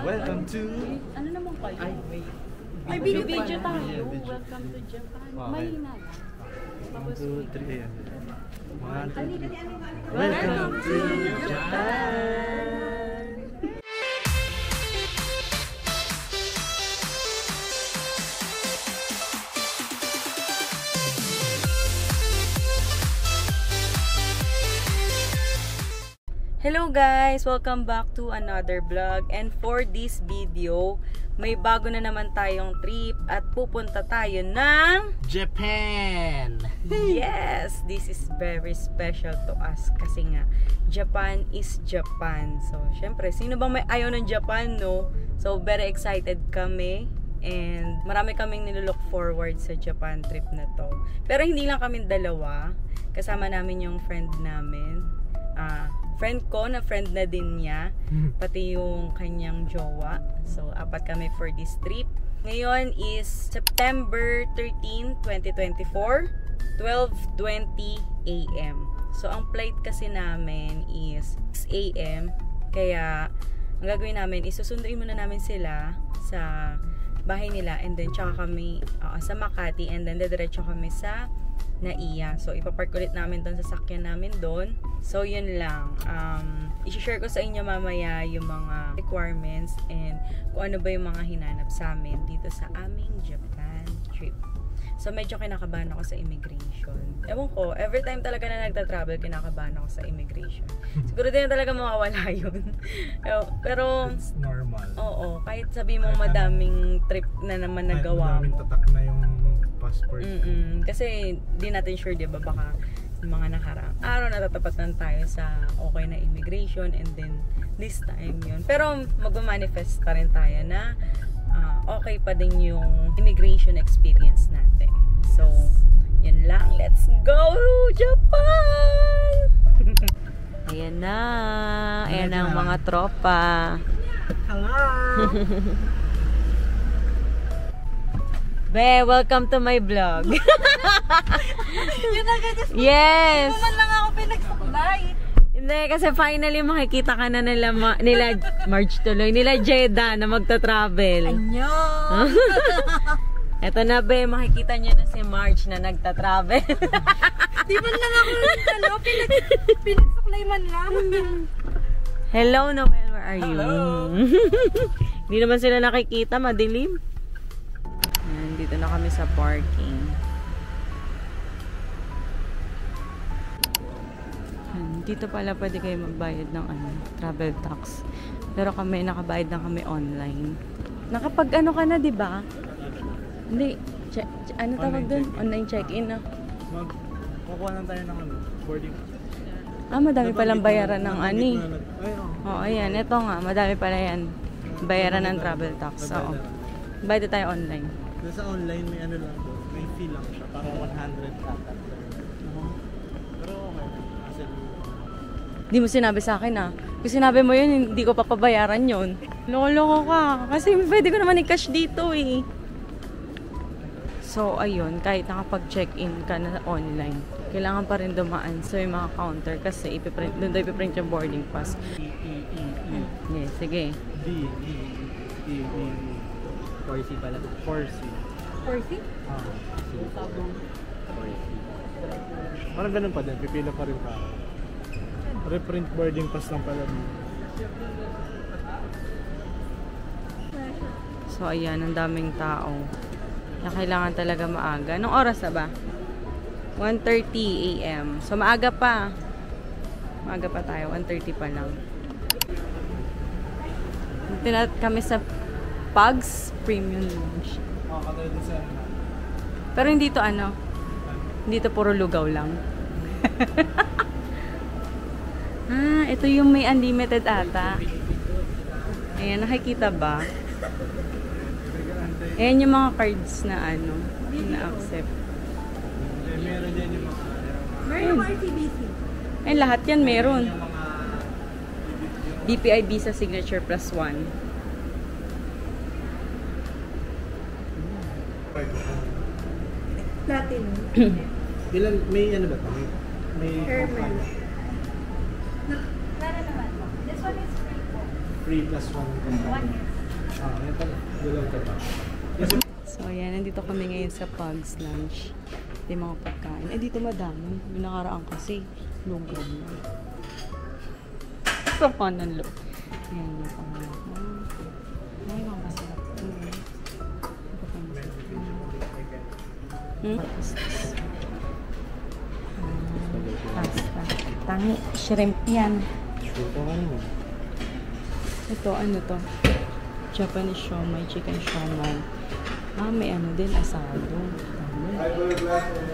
Welcome to... Ano naman kayo? Ay, wait. May video tayo. Welcome to Japan. May na lang. 1, 2, 3, ayan. 1, 2, 3. Welcome to Japan! Hello guys! Welcome back to another vlog. And for this video, may bago na naman tayong trip at pupunta tayo ng Japan! Yes! This is very special to us kasi nga, Japan is Japan. So, syempre, sino bang may ayaw ng Japan, no? So, very excited kami. And marami kaming nilook forward sa Japan trip na to. Pero hindi lang kami dalawa. Kasama namin yung friend namin. Friend ko na friend na din niya, pati yung kanyang jowa. So, apat kami for this trip. Ngayon is September 13, 2024, 12:20 AM. So, ang flight kasi namin is 6 AM. Kaya, ang gagawin namin is susunduin muna namin sila sa bahay nila and then tsaka kami sa Makati and then diretso kami sa Naiya. So, ipapark ulit namin doon sa sakyan namin doon. So, yun lang. I-share ko sa inyo mamaya yung mga requirements and kung ano ba yung mga hinanap sa amin dito sa aming Japan trip. So, medyo kinakabahan ako sa immigration. Ewan ko, every time talaga na nagta-travel, kinakabahan ako sa immigration. Siguro din na talaga mawawala yun. Pero, it's normal. Oo, kahit sabi mo madaming trip na naman nagawa mo. Madaming tatak na yung passport. Kasi di natin sure, di ba, baka mga nakaraang araw natatapatan tayo sa okay na immigration and then this time yun. Pero magmamanifest pa rin tayo na okay pa din yung immigration experience natin. So, yun lang. Let's go Japan! Ayan na. Ayan ang mga tropa. Hello! Be, welcome to my vlog. Yun agad yung yes! naman lang ako pinagsaklay. Hindi, kasi finally makikita ka na nila March tuloy, nila Jeddah na magta-travel. Anyo! Eto na, be, makikita nyo na si March na nagta-travel. Di man lang ako pinagsaklay man lang. Hello, Noel, where are you? Hello! Hindi naman sila nakikita, madilim. Dito na kami sa parking. Dito pala pwede kayo magbayad ng travel tax. Pero kami nakabayad na kami online. Nakapag ano ka na, 'di ba? Hindi, ano tawag doon? Online check-in na. Kukuha lang tayo ng boarding. Madami palang bayaran ng ani. Oh, ayan, ito nga, madami pala yan. Bayaran ng travel tax. Oo. Bayad tayo online. Sa online may ano lang doon, may fee lang siya, parang 100 ata. Pero okay, Di mo sinabi sa akin Kung sinabi mo yun, hindi ko papabayaran yun. Loko-loko ka. Kasi pwede ko naman i-cash dito eh. So ayun, kahit nakapag-check-in ka na online, kailangan pa rin dumaan sa yung mga counter kasi doon daw ipiprint yung boarding pass. Yes, sige. Corsi pala. Corsi. Corsi? Parang ganun pa din. Pipila pa rin pa. Reprint boarding pass lang pala. So ayan, ang daming tao. Na kailangan talaga maaga. Anong oras na ba? 1:30 AM. So maaga pa. Maaga pa tayo. 1:30 pa lang. Tinat kami sa Pugs Premium Lounge. Pero hindi to hindi to puro lugaw lang. Ito yung may unlimited ata. Ayan, nakikita ba? Ayan yung mga cards na na-accept. Meron din yung mga... Meron yung RTBC. Ayan, lahat yan meron. BPI Visa Signature +1. Platinum. Ilan, may ano ba ito? May Herman. This one is free po. Free +1. 1 year. So, ayan. Nandito kami ngayon sa Pugs Lunch. Ito yung mga pagkain. Eh, dito madami. Yung nakaraan kasi, lugaw na. Sa panan lo. Ayan yung pangalan. Ay, makasarap. Pasta. Tangi, shrimp yan. Ito, ano to? Japanese siomai, chicken siomai. Ah, may ano din, asado.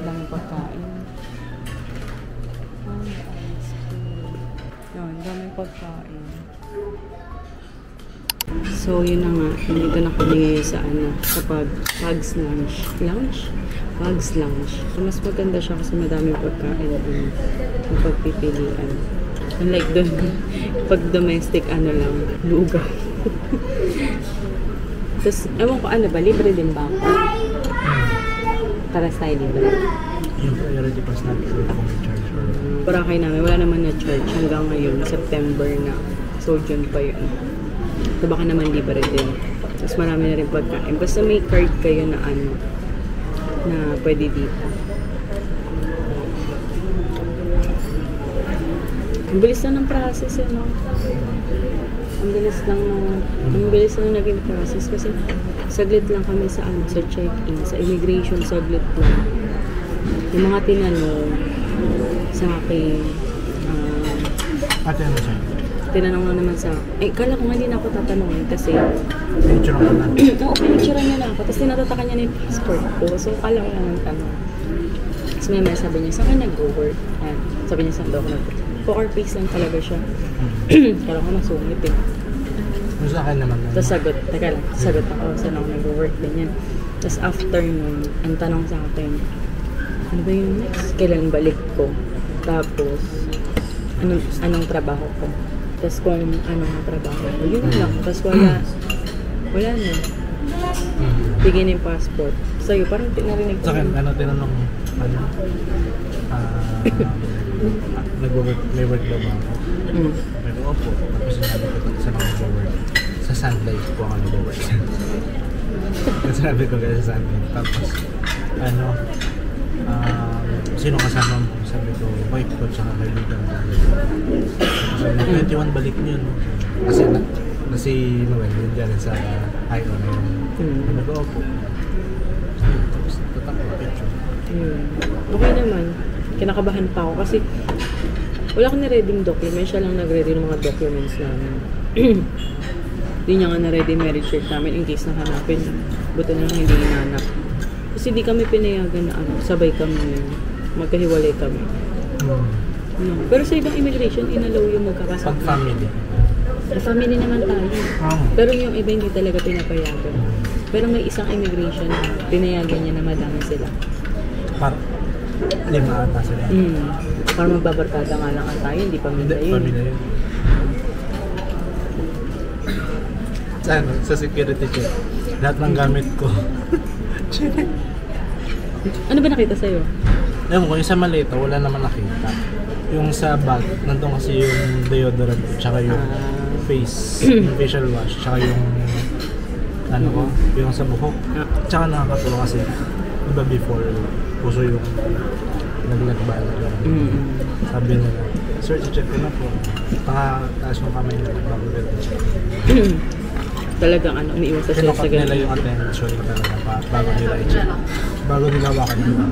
Daming pagkain. Ah, may ice cream. Yun, daming pagkain. So, yun na nga. Dito na kami ngayon sa ano, kapag Pugs Lunch. Pugs Lunch. So, mas maganda siya kasi madaming pagkain yung pagpipilian. Unlike doon, pag domestic, ano lang, lugaw. Tapos, ewan ko ano ba, libre din ba ako? Para tayo libre. Yung priority pass natin sa charge or... Boracay namin, wala naman na charge hanggang ngayon, September na. So, June pa yun. So, baka naman libre din. Tapos marami na rin pagkain. Basta may card kayo na ano, na pwede dito. Ang bilis na ng process eh, no? Ang bilis lang naging process kasi saglit lang kami sa ano, sa check-in, sa immigration, saglit lang. Yung mga tinanong sa akin, Ate, ano siya? tinanong lang naman sa akin. Kala ko nga hindi na ako tatanungin kasi Picture ko na. oo, pinicturean niya na ako. Tapos tinatatakan niya na yung passport ko. So, kala ko lang ng tanong. Tapos may sabi niya, saan ka nag-go-work? Ayan. Sabi niya, saan daw ako nag-work? Poker face lang talaga siya. Kala ko masungit eh. Yung sa akin naman. Tapos sagot ako, saan ako nag-work, ganyan. Tapos after nun, ang tanong sa akin, ano ba yung next? Kailan balik ko? Tapos, anong trabaho ko? Tapos kung anong trabaho ko, yun lang. Tapos wala na. Bigyan na yung passport. Sa'yo, parang narinig ko. Sa akin, tinanong, may work daw ba ako? Pero opo, tapos sinabi ko saan ako nag-work. Sa Sunlight po ako nag-work. Sinabi ko kaya sa Sunlight. Tapos, sino kasama mo? Sabi ko, wife ko tsaka kaibigan ko. Kasi 21 balik niyo, no? Kasi si Noel, yun dyan sa IO na yun. Sabi ko, opo. Tapos, tatak ko picture. Okay naman. Kinakabahan pa ako kasi wala akong na-ready document. Siya lang nag-ready ng mga documents namin. Hindi niya nga na-ready marriage cert namin in case na hanapin. Buto na lang hindi hinanap. Kasi di kami pinayagan na sabay kami magkahiwalay kami. No. Pero sa ibang immigration, inalaw yung magkakasama. Pag-family. Family naman tayo. Pero yung iba hindi talaga pinapayagan. Pero may isang immigration na pinayagan niya na madami sila. Lima ata sila. Para magbabarkada nga lang tayo, hindi pamilya yun. Pamilya yun. Sa security check, lahat ng gamit ko. Ano ba nakita sa'yo? Ewan ko, yung sa maleta, wala naman nakita. Yung sa bag, nandun kasi yung deodorant ko, tsaka yung yung facial wash, tsaka yung yung sa buhok. Tsaka nakakatuwa kasi iba before, puso yung naglagbalan. Sabi nila, sir, check ko na po. Taas yung kamay nila bago nila check. Talagang umiiwas sa Kinukat nila yung attention ko talaga bago nila i-check. Bago nila wakan nila.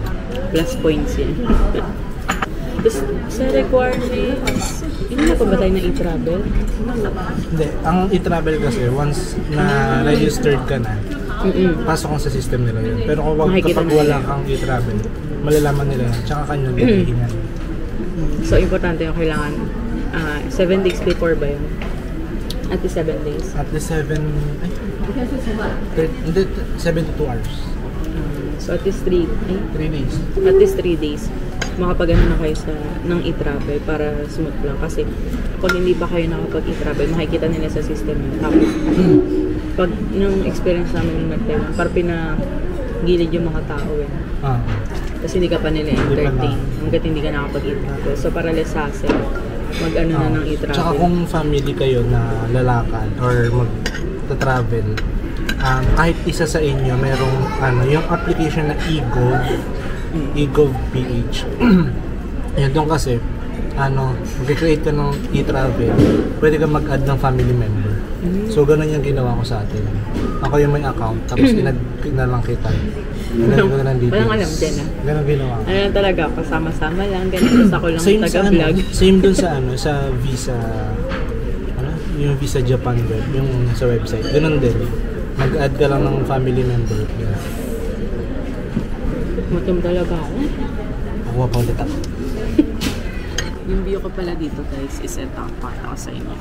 Plus points yan. Tapos sa requirements, hindi na pa ba tayo na i-travel? Hindi. Ang i-travel kasi, once na registered ka na, pasok kang sa system nila yun. Pero kapag wala kang i-travel, malalaman nila yan. Tsaka kanya hihingan. So, importante yung kailangan 7 days before ba yun? At the 7 days? At the 72 hours. So, at least 3 days. At least 3 days. Makapag-ano na kayo ng e-travel para smooth lang. Kasi, kung hindi pa kayo nakapag-e-travel, makikita nila sa system yun. Tapos, pag yung experience namin ng nag-Taiwan, parang pinagilid yung mga tao eh. Kasi hindi ka pa nila entertain hanggat hindi ka nakapag-e-travel. So, para less hassle, mag-ano na ng e-travel. Tsaka kung family kayo na lalakad or magta-travel, kahit isa sa inyo merong yung application na eGov PH. Yun doon kasi mag-create ka ng e-travel, pwede ka mag-add ng family member. So ganun yung ginawa ko sa atin. Ako yung may account, tapos inad na lang kita. Ganun ko na lang details. Walang alam dyan Ganun ginawa ko. Ano lang talaga, kasama-sama lang, ganun ako lang Same sa taga-vlog. same dun sa sa Visa, yung Visa Japan web, yung sa website. Ganun din. Mag-add ka lang ng family member. Yeah. Mutom talaga ako. Nakuha pa ulit ako. Yung view ko pala dito guys is ito, para ko sa inyo.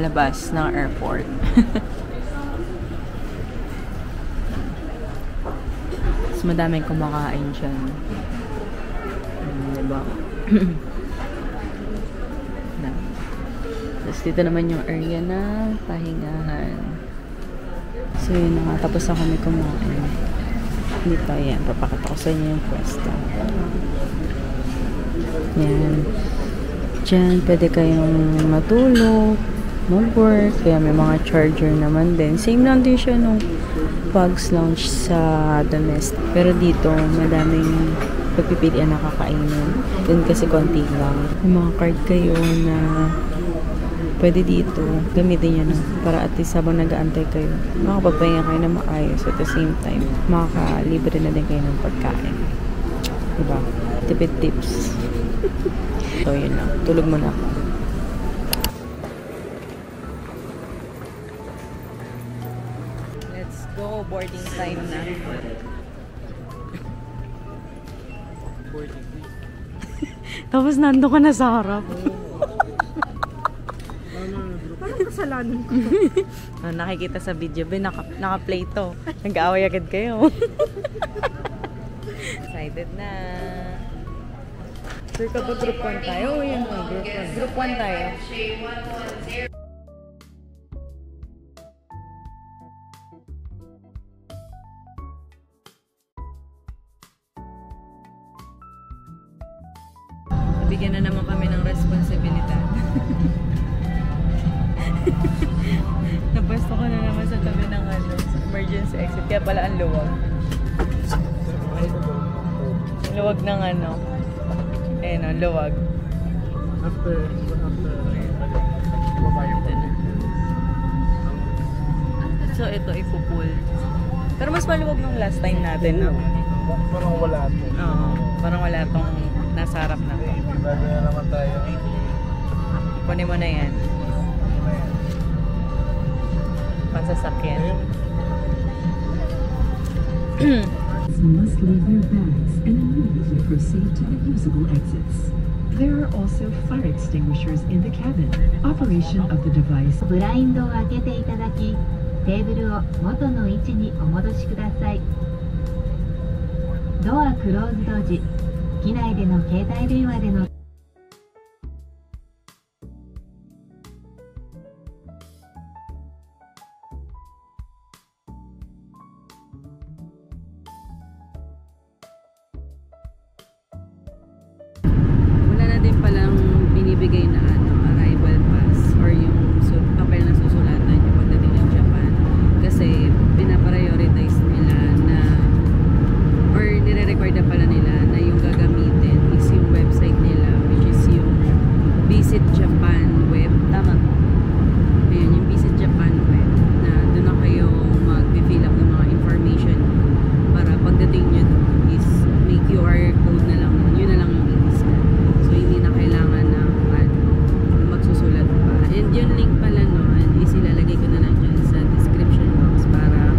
Labas ng airport. Mas madaming kumakain dyan. Diba? Tapos dito naman yung area na pahingahan. So yun na nga, tapos na kami kumain. Dito, yan. Papakita ko sa inyo yung pwesto. Yan. Diyan, pwede kayong matulog, mag-work. Kaya may mga charger naman din. Same lang din siya nung Pugs Lounge sa domestic. Pero dito, madaming pagpipilian na kakainin. Doon kasi konti lang. May mga card kayo na pwede dito, gamitin nyo na para at least habang nag-aantay kayo, makapagpahinga kayo na maayos at the same time, makakalibre na din kayo ng pagkain. Diba? Tipid tips. So, yun lang. Tulog muna ako. Let's go. Boarding time na. Tapos nando ka na sa harap. Parang kasalanan ko. Nakikita sa video, naka-play to. Nag-aaway agad kayo. Excited na. Sure ka ba group 1 tayo? O yan o, group 1. Group 1 tayo. Bigyan na naman kami ng responsibilidad. Napwesto ko na naman sa tabi ng emergency exit. Kaya pala ang luwag. Luwag ng luwag. After So ito ipupool. Pero mas maluwag nung last time natin, no? Parang wala to. Oo, parang wala tong nasa harap na to. Bago na naman tayo. Kunin mo na yan. Pansasakyan. Must leave their bags and immediately proceed to the usable exits. There are also fire extinguishers in the cabin. Operation of the device. ブラインドを開けていただき、テーブルを元の位置にお戻しください。ドアクローズド時、機内での携帯電話での Wala na din palang binibigay na arrival pass or yung papel na susulatan yung pagdating ng Japan. Kasi pinaprioritize nila na or nire-record na pala nila na yung gagamitin is yung website nila, which is yung Visit Japan web. Tama ba? Ayun, yung Visit Japan web na doon na kayo mag-fill up ng mga information para pagdating nyo doon is may QR code na lang, yun na lang yung i-scan. So hindi na kailangan na magsusulat pa. And yung link pala noon is ilalagay ko na lang dyan sa description box para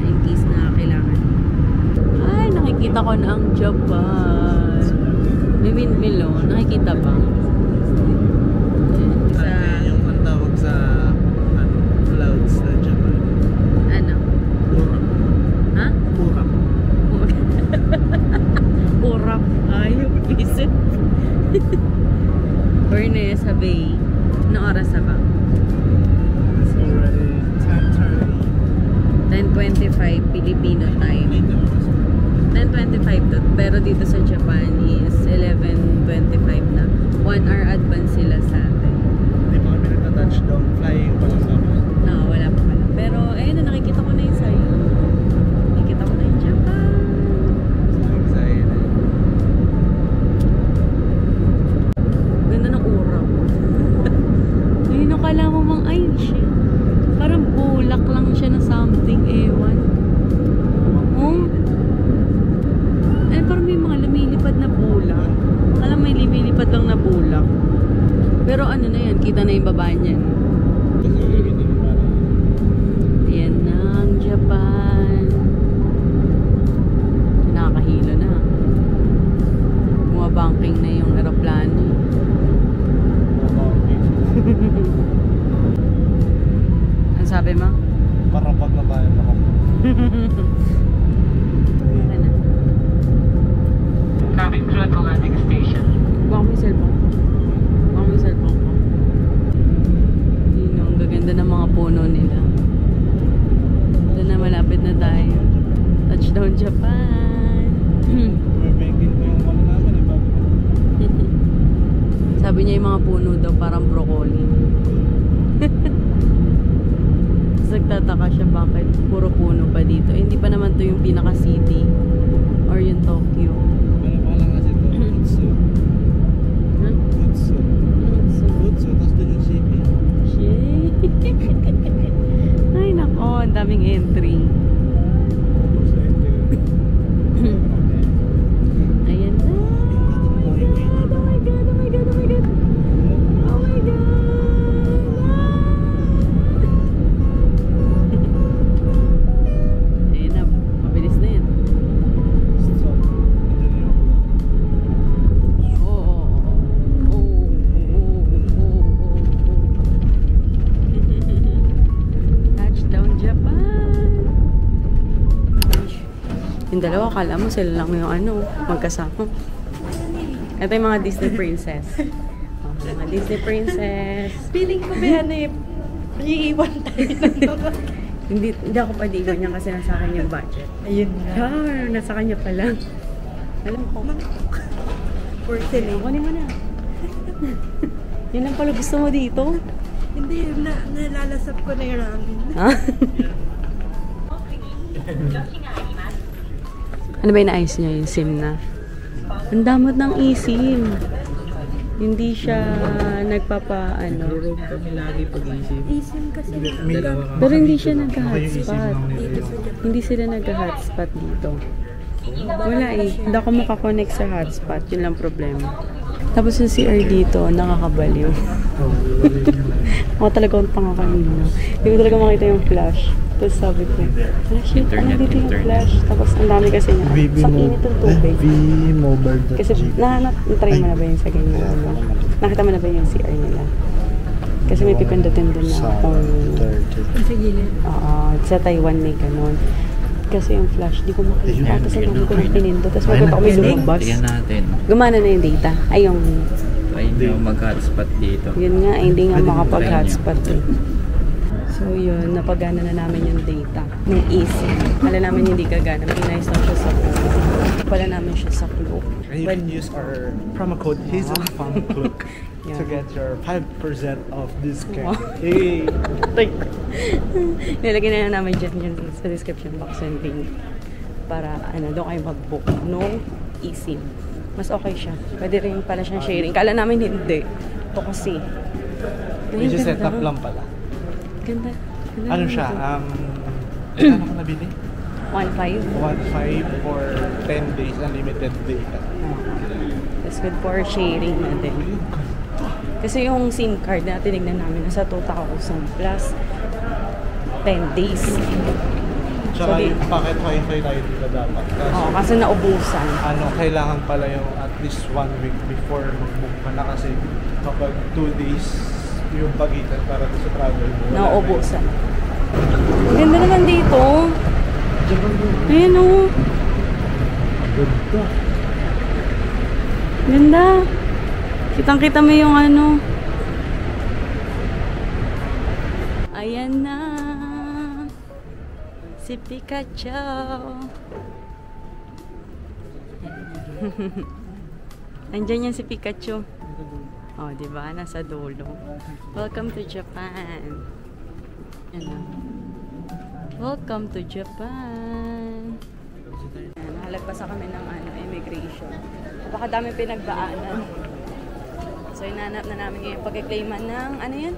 in case na kailangan. Ay, nakikita ko na ang Japan. May windmill, oh. Nakikita ba? Sa yung ang tawag sa clouds na Japan. ano? Urap. Ha? Urap. Urap. Ayok, visit. Ernest, Habay. Anong oras na ba? It's already 10:30. 10:25 Filipino time. 10:25 to. Pero dito sa Japan is 11:25 na. 1 hour advance sila sa atin. Hindi pa yung baba niyan. Ayan na ang Japan. Nakakahilo na. Bumabanking na yung aeroplano. Ang sabi mo? Parapat na tayo. Coming through at the landing station. Baka may cellphone ko. Baka may cellphone ko. Yun, ang gaganda ng mga puno nila. Ito na, malapit na tayo. Touchdown Japan! May banking ko yung wala naman eh. Bago. Sabi niya yung mga puno daw parang broccoli. Tapos nagtataka siya bakit puro puno pa dito. Eh, hindi pa naman to yung pinaka-city or yung Tokyo. Ano pa lang kasi ito? Butsu. Huh? Butsu. Butsu. Tapos doon yung shipping. Shit. Ay nako, ang daming entry. Ayan na. Oh my god, oh my god, oh my god, oh my god. Oh my god. Ayan na, mabilis na yan. So, ito na yung Touchdown Japan. Yung dalawa, akala mo sila lang yung ano, magkasama. Ito yung mga Disney princess. Oh, mga Disney princess. Feeling ko ba ano eh, iiwan tayo. Hindi ako pwede iwan niya kasi nasa akin yung budget. Ayun na. Nasa kanya pa lang. Alam ko. Porcelain. Kunin mo na. Yun lang pala gusto mo dito. Hindi, nalalasap ko na yung ramen. Ha? Ano ba yung naayos niya yung SIM na? Ang damot ng eSIM. Hindi siya nagpapa-ano. Nagro-roam kami lagi pag-isip. Isim kasi. Pero hindi siya nagka-hotspot. Hindi sila nagka-hotspot dito. Wala eh. Hindi ako makakonect sa hotspot. Yun lang problema. Tapos yung CR dito, nakakabaliw. Ako talaga akong tanga kanina. Hindi ko talaga makita yung flash. Tapos sabi ko, ah shit, ano dito yung flash? Tapos ang dami kasi niya. Sa init ng tubig. vmobile.gp. Kasi na-try mo na ba yung sa ganyan? Ano? Nakita mo na ba yung CR nila? Kasi may pipindutin doon na kung... Sa gilid. Oo, sa Taiwan may ganun. Kasi yung flash, di ko makita. Tapos ang dami ko nang pinindo. Tapos magkita ko may lumabas. Tignan natin. Gumana na yung data. Ay, yung... Try nyo mag-hotspot dito. Yun nga, hindi nga makapag-hotspot eh. So yun, napagana na namin yung data ng easy. Kala namin hindi gagana. Pinayos lang siya sa Cloak. Pala namin siya sa Cloak. And you can use our promo code HazelFunCloak to get your 5% off discount. Hey! Nilagay na namin dyan yun sa description box yung link. Para ano, doon kayo mag-book. No eSIM. Mas okay siya. Pwede rin pala siyang sharing. Kala namin hindi. Ito kasi. We just set up lang pala. Ganda. Ganda Ano naman siya? ito. Ano ka nabili? 1.5. 1.5 for 10 days unlimited data. That's good for sharing na din. Kasi yung SIM card na tinignan namin nasa 2,000 plus 10 days. Tsaka So, yung packet wifi tayo dito dapat. Oo, kasi naubusan. Ano, kailangan pala yung at least 1 week before mag-book ka na kasi kapag 2 days yung pagitan para sa travel mo. Naubusan. Ganda naman dito. Ayan o. Ganda. Ganda. Kitang-kita mo yung ano. Ayan na. Si Pikachu. Andyan yan si Pikachu. Oh, di ba? Nasa dulo. Welcome to Japan. Ano? Welcome to Japan. Nahalagpasa kami ng ano, immigration. Napakadami pinagdaanan. So, inanap na namin ngayon pag-claiman ng, ano yan?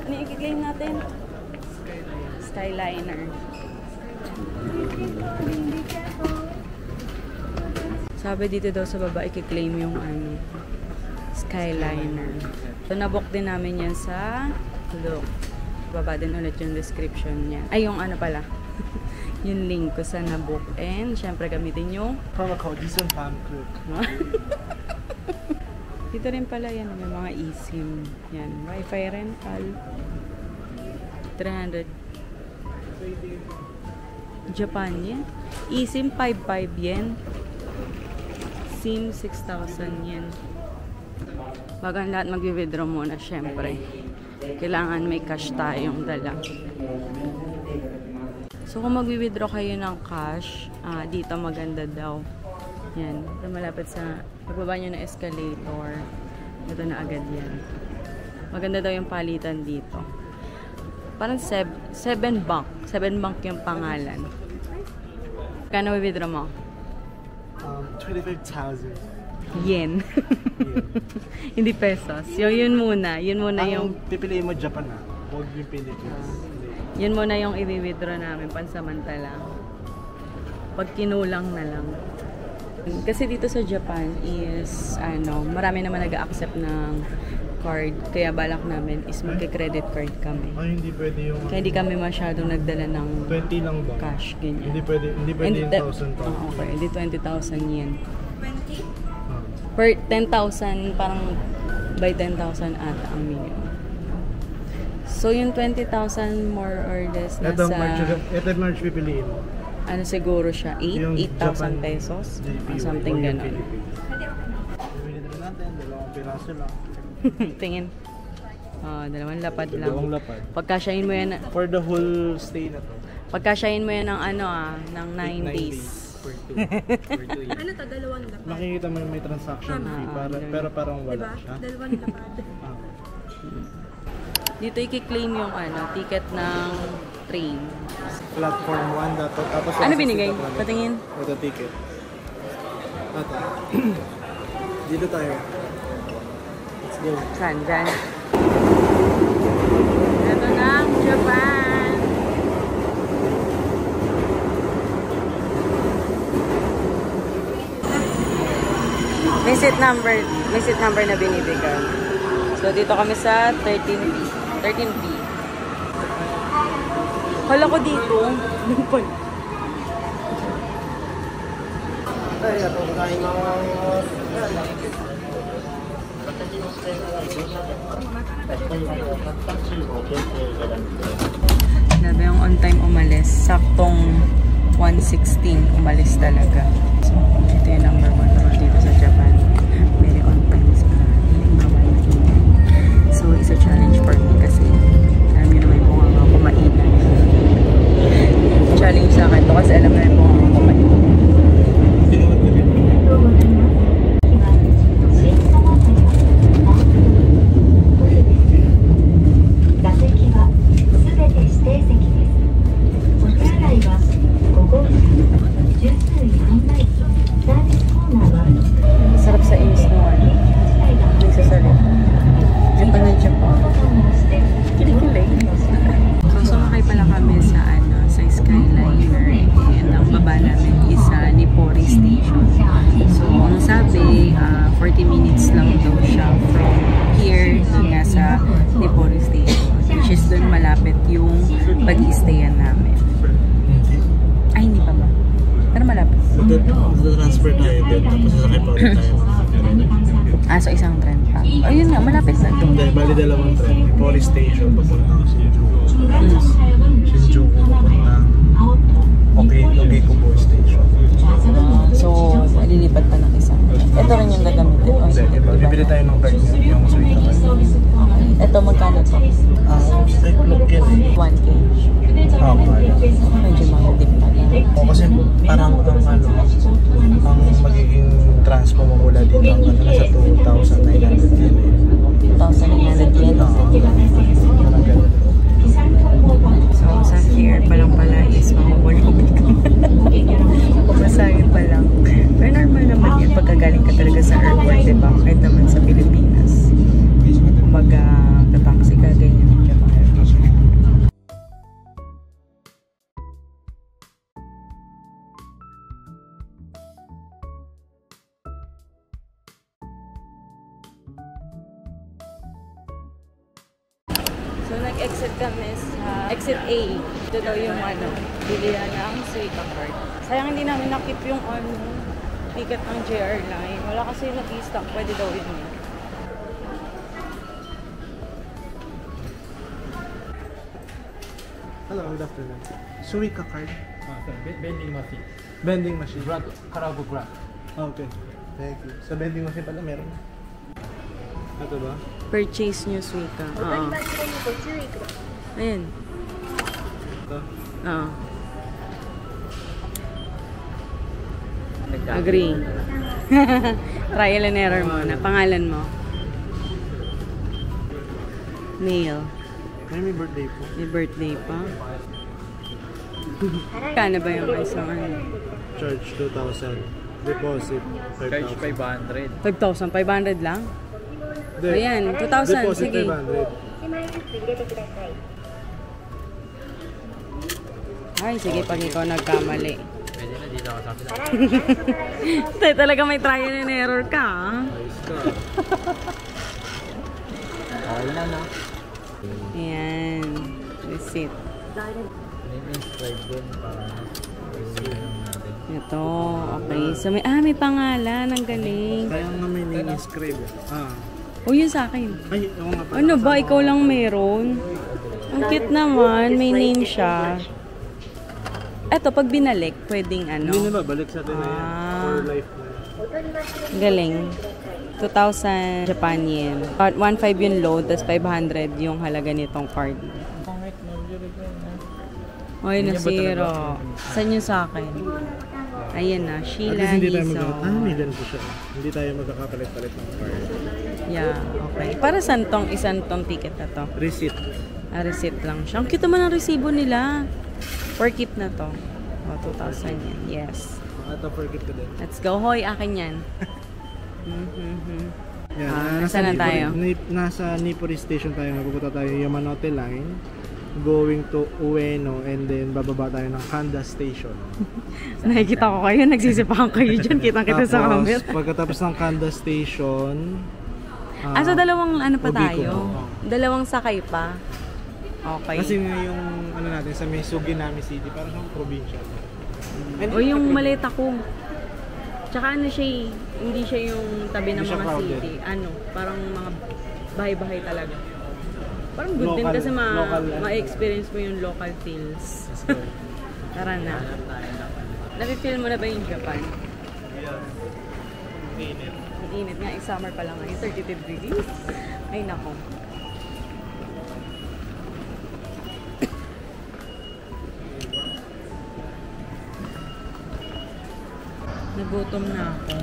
Ano yung i-claim natin? Skyliner. Sabi dito daw sa baba, i-claim yung ano, Skyliner. So, nabook din namin yan sa look. Baba din ulit yung description niya. Ay, yung ano pala. Yung link ko sa nabook. And, syempre, gamitin yung Promo code, Jason Fan Cook. Dito rin pala yan. May mga eSIM. Yan. Wi-Fi rental. 300. Japan yen. eSIM 5,500 yen. SIM 6,000 yen. Bago ang lahat mag-withdraw muna, syempre. Kailangan may cash tayong dala. So, kung mag-withdraw kayo ng cash, dito maganda daw. Yan. Ito malapit sa, pagbaba nyo ng escalator. Ito na agad yan. Maganda daw yung palitan dito. Parang 7 bank. 7 bank yung pangalan. Kano withdraw mo? 25,000. Yen. Hindi pesos. Yun muna. Yun muna yung... pipiliin mo Japan na. Huwag yung Philippines. Yun muna yung i-withdraw namin pansamantala. Pag kinulang na lang. Kasi dito sa Japan is, marami naman nag-accept ng card. Kaya balak namin is magka-credit card kami. Ay, hindi pwede yung... Kaya hindi kami masyadong nagdala ng 20 lang ba? cash, ganyan. Hindi pwede yung 1,000 pa. Okay, hindi 20,000 yen. 20? Per 10,000, parang by 10,000 ata ang minimum. So, yung 20,000 more or less nasa... Ito March pipiliin mo. Ano siguro siya? 8,000 pesos? Or something gano'n. Pipili na natin, 2 piraso lang. Tingin. Dalawang lapad lang. Dalawang lapad. Pagkasyahin mo yan... For the whole stay na to. Pagkasyahin mo yan ng ng 9 days. For 2 years. Ano to? 2 lapad? Makikita mo yung may transaction fee, pero parang wala Diba? siya. 2 lapad. Dito i-claim yung ticket ng train. Platform 1 dato. Tapos Ano binigay? Patingin. Ito ticket. Ito. Dito tayo. Let's go. Saan? Dyan. Ito na ang Japan. May seat number na binibigay. So, dito kami sa 13B. Hala ko dito. Sabi yung on time umalis. Saktong 1:16 umalis talaga. So, ito yung number 1 rule dito sa Japan. Very on time sila. Hindi bawal na ingay. So, it's a challenge for me kasi alam nyo naman yung bunga ako mainay. Challenge sa akin to kasi alam na yung bunga ako mainay. Sarap sa inis na nagsasalit. Japan na Japan. Kinikilig. So, sumakay pala kami sa Skyliner. And ang baba namin is sa Nippori Station. So, ang sabi, 40 minutes lang daw siya from here doon nga sa Nippori Station. Which is doon malapit yung pag-i-stayan namin. Ay, hindi pa ba? Pero malapit. Transfer tayo din. Tapos sasakay pa ulit tayo. So isang tren pa. Ayun nga, malapit na ito. Hindi, bali 2 tren. Police station, papuntang Shinjuku. Shinjuku, papuntang Okikubo Station. So, malilipat pa ng isa. Ito rin yung gagamitin. Hindi, bibili tayo ng card niya, yung suite naman. Ito, magkano to? Straight look yan eh. 1K. Medyo mahal-dip pa na. Kasi parang ang magiging transpo mo mula dito hanggang nasa 2,900 yen eh. 2,900 yen. So, sa here pa lang pala is mamamulog ka. Pumasahin pa lang. Pero normal naman yan pagkagaling ka talaga sa airport, diba? Kahit naman sa Pilipinas. Kumbaga, taxi ka, ganyan. So, nag-exit kami sa exit A. Ito daw yung bilihan ng Suica card. Sayang hindi namin nakip yung ticket ng JR Line. Wala kasi nag-i-stock. Pwede daw yun. Hello, good afternoon. Suica card. Vending machine. Vending machine. Karago grab. Okay. Thank you. Sa vending machine pala meron. Ito ba? Purchase nyo Suica. Oo. Ayan. Ito. Oo. Agree. Trial and error muna. Pangalan mo? Neil. May birthday po. May birthday pa. Kano ba yung isang Charge 2,000. Deposit 5,000. Charge 500. 5,500 lang? Hindi. Ayan, 2,000. Deposit Sige. 500. Ay, sige, pag ikaw nagkamali. Pwede na dito ako sa kapila. Tay, talaga may trial and error ka, ah. Ayos ka. Okay na na. Ayan. Receipt. Name-inscribe din para natin. Ito, okay. So, may pangalan. Ang galing. Kaya nga may name inscribe. O, yun sa akin. Ay, oo nga pala. Ano ba? Ikaw lang meron? Ang cute naman. May name siya. Eto, pag binalik, pwedeng ano? Hindi na ba? Balik sa atin na yan. For life na yan. Galing. 2,000 Japan yen. 1,500 yung load, tapos 500 yung halaga nitong card. Oy, nasiro. Saan yung sa akin? Ayan na, At Sheila least hindi tayo Niso. may ganito siya. Hindi tayo magkakapalit-palit ng card. Yeah, okay. Para saan tong isang tong ticket na to? Receipt. Receipt lang siya. Ang cute naman ang resibo nila. For keep na to. O, 2,000 yan. Yes. Ito, forget ko din. Let's go. Hoy, akin yan. Yan, saan na tayo? Nasa Nipuri Station tayo. Pupunta tayo Yamanote Line. Going to Ueno and then bababa tayo ng Kanda Station. Nakikita ko kayo. Nagsisipahan kayo dyan. Kitang-kita sa camera. Pagkatapos ng Kanda Station, So dalawang ano pa Ogiko tayo? po. Dalawang sakay pa? Okay. kasi nga yung ano natin sa may Suginami City, parang siyang probinsya. O yung maleta ko. Tsaka ano siya eh, hindi siya yung tabi ng Hindi siya mga crowded. city. Ano, parang mga bahay-bahay talaga. Parang good din Local- kasi local, ma-experience mo yung local feels. Tara na. Nafe-feel mo na ba yung Japan? Ang init nga, summer pa lang ngayon, 32 degrees. Ay nako. Nagutom na ako.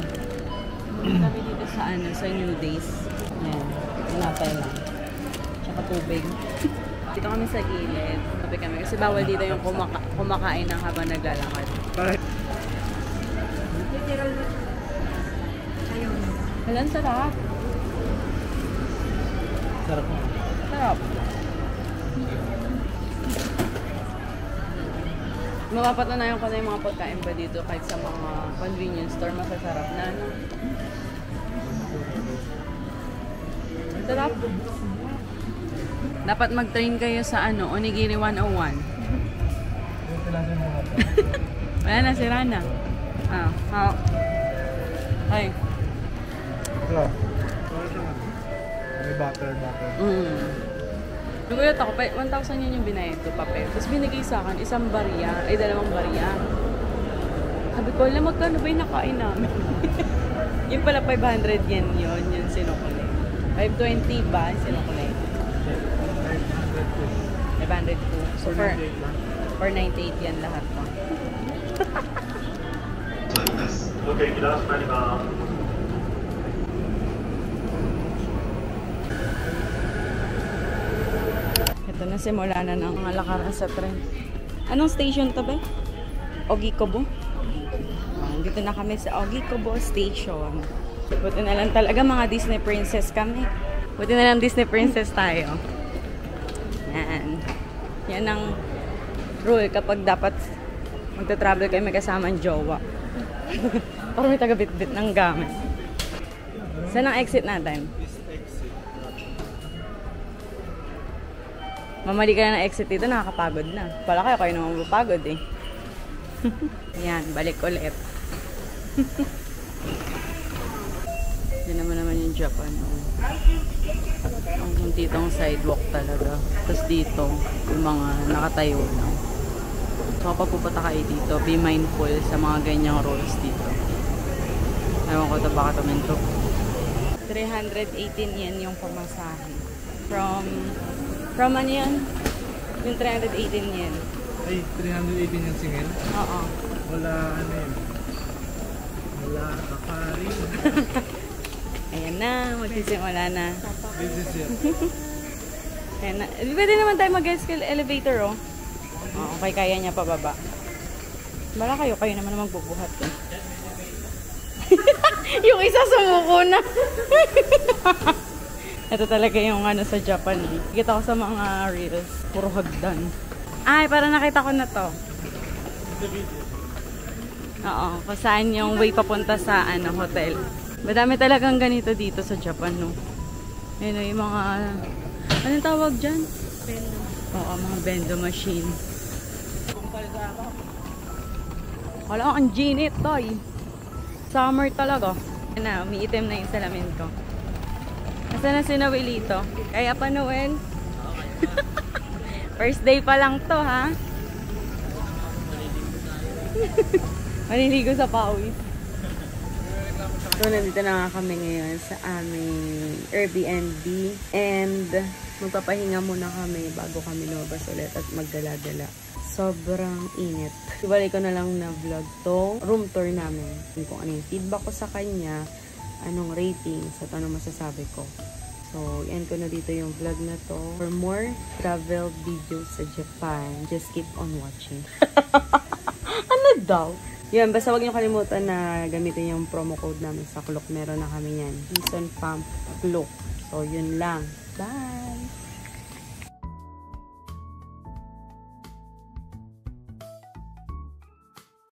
Kami dito sa sa New Days. Ayan, tinapay lang. Tsaka tubig. Dito kami sa gilid. Tabi kami. Kasi bawal dito yung kumakain ng habang naglalakad. Bakit? Walang sarap. Sarap mo. Sarap. Mapapatunayan ko na yung mga pagkain pa dito kahit sa mga convenience store, masasarap na. No? Sarap. Dapat mag-train kayo sa Onigiri 101. Wala na, sira na. Ay. Sarap. May butter. Nagulat ako, 1,000 yun yung binayad ko, papel. Tapos binigay sa akin, isang barya, ay 2 barya. Sabi ko, alam, magkano ba yung nakain namin? Yung pala 500 yen yun, yung sinukulay. 520 ba yung sinukulay? 502. So, for 98 yan lahat to. Okay, last man Ito na, simula na ng mga lakaran sa tren. Anong station to ba? Ogikobo? Dito na kami sa Ogikobo Station. Buti na lang talaga mga Disney Princess kami. Buti na lang Disney Princess tayo. Yan. Yan ang rule kapag dapat magta-travel kayo may kasamang jowa. Para may taga-bit-bit ng gamit. Saan ang exit natin? Mamali ka na ng exit dito, nakakapagod na. Pala kayo naman mapapagod eh. Yan, balik ulit. Yan naman yung Japan. Ang huntitong sidewalk talaga. Tapos dito, yung mga nakatayo lang. So kapag pupunta kayo dito, be mindful sa mga ganyang rules dito. Ewan ko ito baka tuminto. 318 yen yung pamasahe. From ano yan? Yung 318 yen. Ay, 318 yung singil? Oo. Wala, ano yun? Wala, kakari. Ayan na, magsisimula na. This is it. Ayan na. Pwede naman tayo mag-escalate elevator, oh. Oh, okay, kaya niya pababa. Bala kayo naman magbubuhat eh. Yung isa sumuko na. Ito talaga yung ano sa Japan eh. Kita ko sa mga reels, puro hagdan. Ay, parang nakita ko na to. Oo, kung saan yung way papunta sa ano, hotel. Madami talagang ganito dito sa Japan, no? Ayun, yung mga... Anong tawag dyan? Bendo. Oo, mga bendo machine. Wala ko, ang ginit, toy. Summer talaga. Ayun na, umiitim na yung salamin ko. Nasaan na si Noelito? Kaya pa, Noel? First day pa lang to, ha? Maliligo sa pawis. So, nandito na nga kami ngayon sa aming Airbnb. And, magpapahinga muna kami bago kami lumabas ulit at magdala-dala. Sobrang init. Ibalik ko na lang na vlog to. Room tour namin. Kung ano yung feedback ko sa kanya, anong ratings at anong masasabi ko. So, end ko na dito yung vlog na to. For more travel videos sa Japan, just keep on watching. Ano daw? Yun, basta huwag niyo kalimutan na gamitin yung promo code namin sa Klook. Meron na kami yan. Season Pump Klook. So, yun lang. Bye!